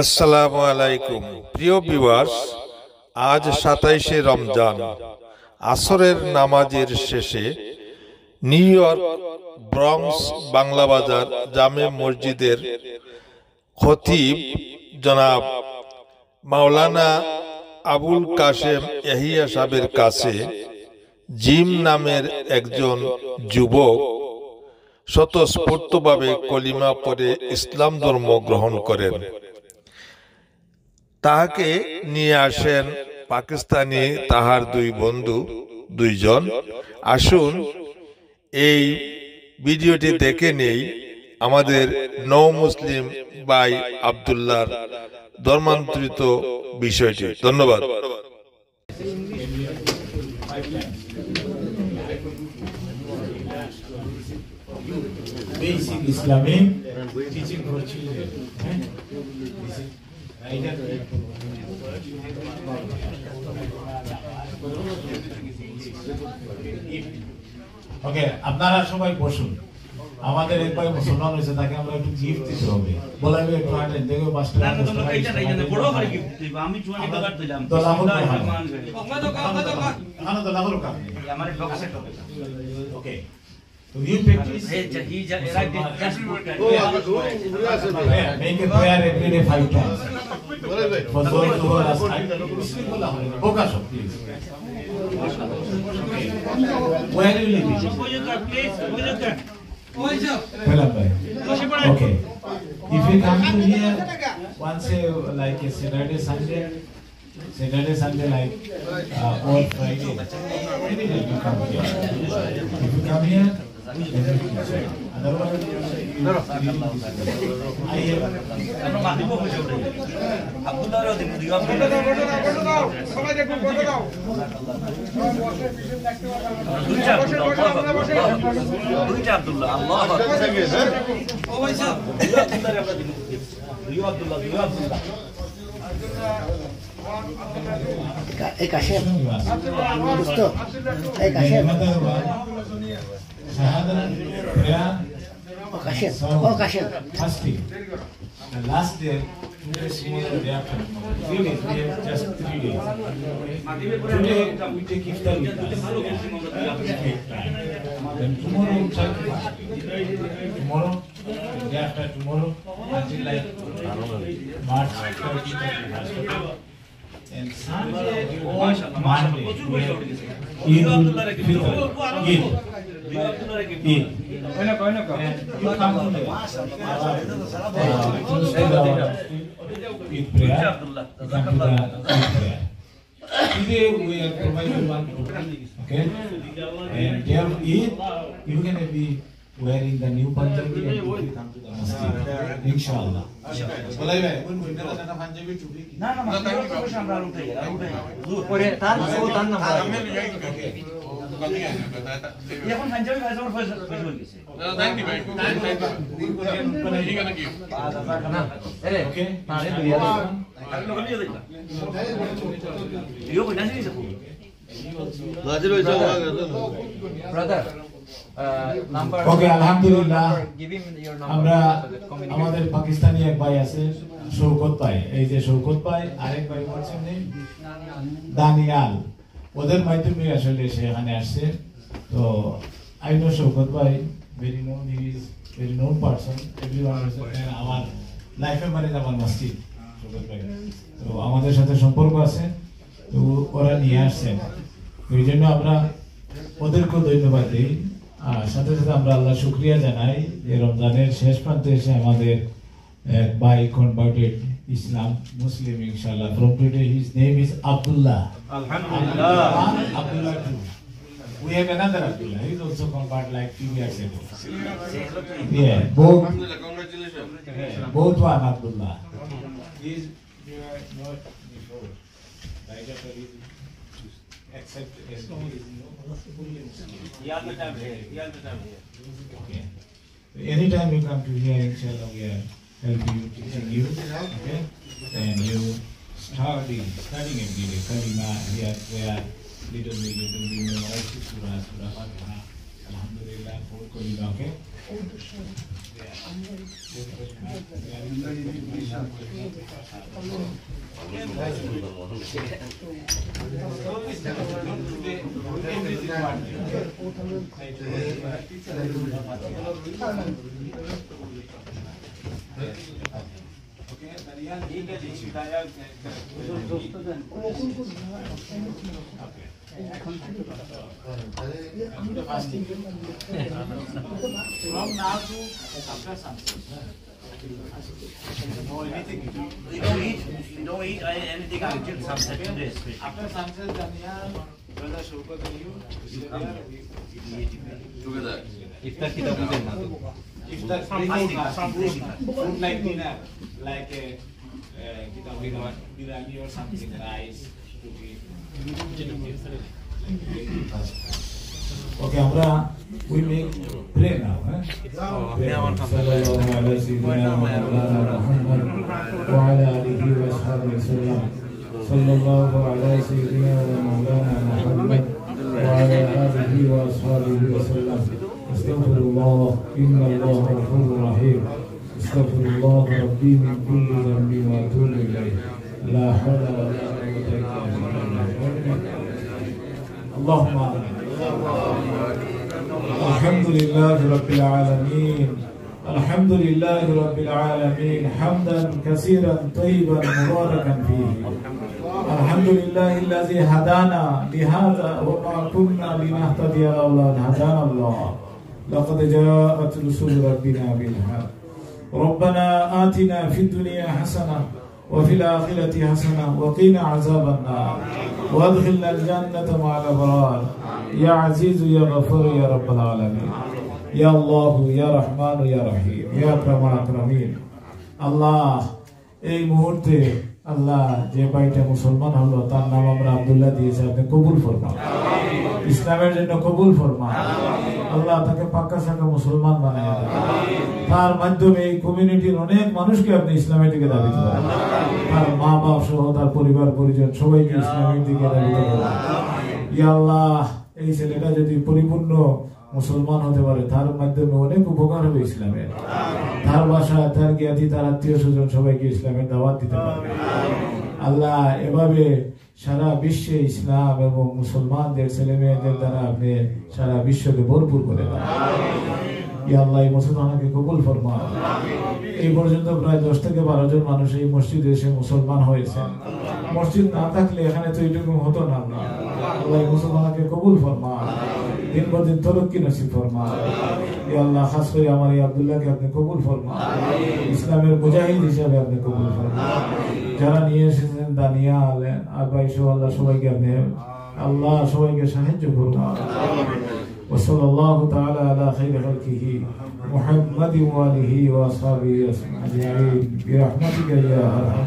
আসসালামু আলাইকুম প্রিয় ভিউয়ার্স, আজ 27শে রমজান আসরের নামাজের শেষে নিউ ইয়র্ক ব্রঙ্কস বাংলা বাজার জামে মসজিদের খতিব জনাব মাওলানা আবুল কাশেম ইয়াহিয়া সাহেবের কাছে জিম নামের একজন যুবক স্বতঃস্ফূর্তভাবে কলিমা পড়ে ইসলাম ধর্ম গ্রহণ করেন। তাহাকে নিয়ে আসেন পাকিস্তানি তাহার দুই বন্ধু দুইজন। আসুন এই ভিডিওটি দেখে নেই আমাদের নও মুসলিম ভাই আব্দুল্লাহর ধর্মান্তরিত বিষয়টি। ধন্যবাদ। Basic Islamic teaching for children. ওকে, আপনারা সবাই বসুন। আমাদের এক ভাই মুসলমান হয়েছে, তাকে আমরা একটু গিফট দিতে হবে। বলাইবে একটু হাঁটেন, দেখো 5 টাকা বড় করে গিফট দিব। আমি 20 টাকা দিলাম। তো লাহোর কা আমার location okay. So you practice. He just make a prayer every day 5 times. For those who are asking, focus on please. Where do you live? Okay. If you come to here once like a Saturday, Sunday like or Friday, anytime you come here. If you come here, otherwise I have fasting. The last day, 2 days more day after. 3 days, we have just 3 days. Today we take iftar with us. Then tomorrow we try to fast. Tomorrow, the day after tomorrow, until like March 30th. And Sunday or Monday, we have Eid. You come to the Eid prayer. Today we are providing one program, okay? And day of Eid, you can be wearing the new Punjabi and you will come to the masjid. Inshallah. Bolai bhai, Punjabi topi. Na, আমরা উঠাই। পরে তার তার নাম এখন পাঞ্জাবি ভাষা আমার ফয়সাল গেছে না দাঁড়ি ভাই হি গানা কি না আরে ওকে তারে দুইয়া আগে লোক নিয়ে যাইতা ইও কই নাসি দিছে লাজির হইছে ব্রাদার নাম্বার ওকে আলহামদুলিল্লাহ আমরা আমাদের পাকিস্তানি এক ভাই আছে শৌকত ভাই, এই যে শৌকত ভাই, আরেক ভাই বলছেন দানিয়াল, ওদের মাধ্যমে আসলে সে এখানে আসছে। তো আই নো শৌকত ভাই, very known, he is very known person, everyone is আমার লাইফে মানে আমার মসজিদ শৌকত ভাই, তো আমাদের সাথে সম্পর্ক আছে, তো ওরা নিয়ে আসছেন। এই জন্য আমরা ওদেরকেও ধন্যবাদ দিই। সাথে সাথে আমরা আল্লাহ শুকরিয়া জানাই যে রমজানের শেষ প্রান্তে এসে আমাদের এক ভাই converted Islam Muslim inshallah. From today his name is Abdullah. Alhamdulillah. Abdullah too. We have another Abdullah. He is also converted like 2 years ago. Yeah, both. Alhamdulillah, congratulations. Both one Abdullah. He is not before. Right after he accept as he is he all the time here. Okay. So anytime you come to here, inshallah, we are help you, teaching you, okay? And you studying every day, kalima, here, there, little bit, memorize surah, Fatiha, Alhamdulillah, okay. From now to after sunset. No anything. You don't eat anything until sunset today. After sunset, Dania, brother Shaukat and you Together. Iftar kita bukan na tu. Iftar something food like dinner, like kita biryani or something, rice to eat. Okay, we make pray now. Sallallahu alaihi wasallam wa ala alihi wa sahbihi wasallam. Sallallahu alaihi wasallam wa ala alihi wa sahbihi wasallam. Astaghfirullah, inna Allah ghafurur rahim. Astaghfirullah rabbi min kulli dhanbin wa atubu ilayh. La hawla wa la quwwata illa billah. Allahumma الحمد لله رب العالمين الحمد لله رب العالمين حمدا كثيرا طيبا مباركا فيه الحمد لله الذي هدانا لهذا وما كنا لنهتدي لولا أن هدانا الله لقد جاءت رسل ربنا بالحق ربنا آتنا في الدنيا حسنة وفي الآخرة حسنة وقنا عذاب النار وادخلنا الجنة مع الأبرار يا عزيز يا غفور يا رب العالمين يا الله يا رحمن يا رحيم يا أكرم الأكرمين الله এই মুহূর্তে আল্লাহ যে ভাইটা মুসলমান হলো তার নাম আমরা আব্দুল্লাহ দিয়েছি আপনি কবুল ফরমান ইসলামের জন্য কবুল ফরমান আল্লাহ তাকে পাক্কা সাকা মুসলমান বানায় দেন তার মাধ্যমে এই কমিউনিটির অনেক মানুষকে আপনি ইসলামের দিকে দাবিত করেন তার মা বাপ সহ তার পরিবার পরিজন সবাইকে ইসলামের দিকে দাবিত করেন ইয়া আল্লাহ এই ছেলেটা যদি পরিপূর্ণ মুসলমান হতে পারে তার মাধ্যমে অনেক উপকার হবে ইসলামের তার বাসা তার জ্ঞাতি তার আত্মীয় স্বজন সবাইকে ইসলামের দাওয়াত দিতে পারবে আল্লাহ এভাবে সারা বিশ্বে ইসলাম এবং মুসলমানদের ছেলে মেয়েদের দ্বারা আপনি সারা বিশ্বকে ভরপুর করে দেন ইয়া আল্লাহ এই মুসলমানকে কবুল ফরমান এই পর্যন্ত প্রায় 10 থেকে 12 জন মানুষ এই মসজিদে এসে মুসলমান হয়েছে মসজিদ না থাকলে এখানে তো এইটুকু হতো না আল্লাহ এই মুসলমানকে কবুল ফরমান দিন পর দিন তরক্কি নসিব ফরমান ইয়া আল্লাহ খাস করে আমার এই আব্দুল্লাহকে আপনি কবুল ফরমান ইসলামের মুজাহিদ হিসেবে আপনি কবুল ফরমান যারা নিয়ে এসেছেন দানিয়াল আর ভাই সহ আল্লাহ সবাইকে আপনি আল্লাহ সবাইকে সাহায্য ফরমান وصلى الله تعالى على خير خلقه محمد وآله وأصحابه أجمعين برحمتك يا أرحم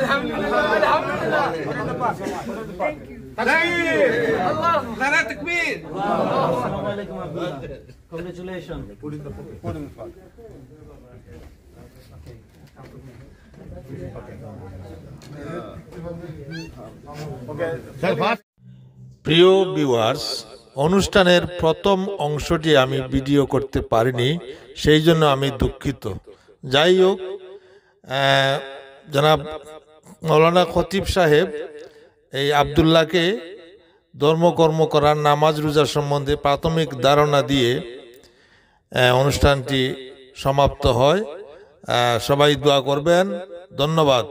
Alhamdulillah. Nara takbir. Congratulations. প্রিয় ভিউয়ার্স, অনুষ্ঠানের প্রথম অংশটি আমি ভিডিও করতে পারিনি, সেই জন্য আমি দুঃখিত। যাই হোক, জনাব মৌলানা খতিব সাহেব এই আব্দুল্লাহকে ধর্মকর্ম করার নামাজ রোজা সম্বন্ধে প্রাথমিক ধারণা দিয়ে অনুষ্ঠানটি সমাপ্ত হয়। সবাই দোয়া করবেন। ধন্যবাদ।